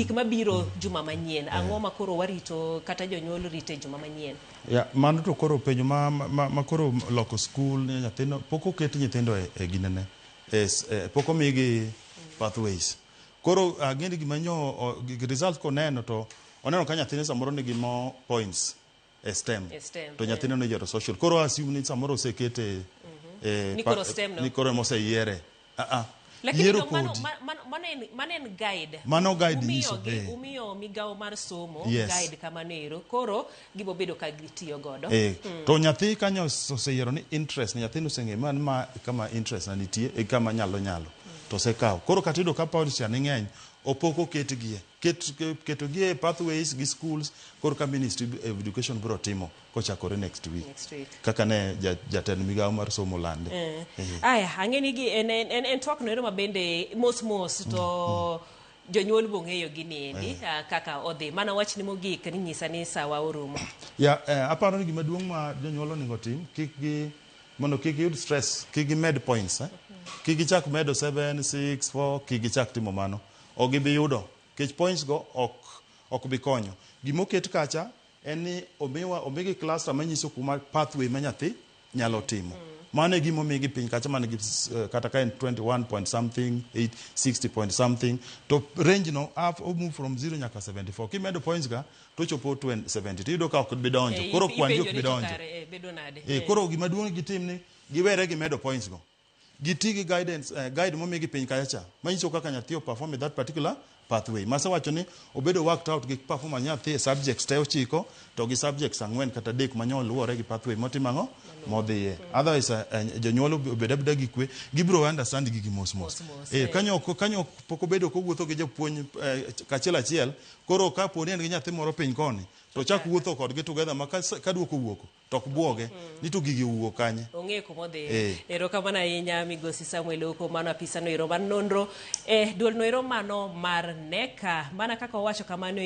gik mabiro juma manyien ang'o makoro warito kata jonyuol rite juma manyien. Ya mano to koro penjo ma koro loko school ne nyathino poko ket nyithindo e ginene poko migi pathways koro gini gimanyo result ko neno to oneno ka nyathine samoro nigi more points e STEM to nyathine no jero social koro assume ni samoro osekete ni koro moseyiere lakini manen guide mano guide umiyo migao mar somo guide kamanero koro gibo bedo ka gitiyo godo to nyathi kanyo oseyiero ni interest ni nyathino seng'e ma kama interest na nitie kama nyalo to sekaw koro katido ka policy ni ng'eny opoko ketogie pathways gi schools koro ka Ministry of Education bro timo kochakore next week kaka ne jatend migao mar somo lande aya ang'eni gi en twak no ma bende mos to jonyuol bong'eyo giniendi kaka odhi mana wach ni mogik ni nyisa ni sawa orumo aparo ni gima duong' ma jonyuol onego tim mondo kik yud stress kik gimed points kik gichak medo 7 6 4 kik gichak timo mano ok gibi yudo kech points go ok bi konyo gimoket kacha en ni omigi cluster manyiso kuma pathway ma nyathi nyalo timo mano e gimo migi piny kacha man gi kata ka en 21 point something 60 point something to range no move from 0 nyaka 74 kimedo points ga to chopo 70 to yudo ka ok bi donjo koro kwandi ok bi donjo koro gima duong' gitim ni giwere gimedo points go gitigi guide momigi piny kacha manyiso kaka nyathi perform that particular pathway masa wacho ni obedo worked out gi performance nyathi subjects te ochiko to gi subjects ang'wen kata dek manyol luwore gi pathway motimango modhiye otherwise jonyuol obeda gi kwe gibro understand gi mos kanyo pok obedo kowuotho gi japuonj kachiel koro ka poni en gi nyathi moro piny koni to chak wuotho kodgi together ma ka duoko wuoko to ok buoge ni to gigi wuok kanye ong'e kumodhi erokamano ahinya migosi Samuel Oko mano apisa no ero man nonro duol no ero mano mar NECA mana kaka owacho kamano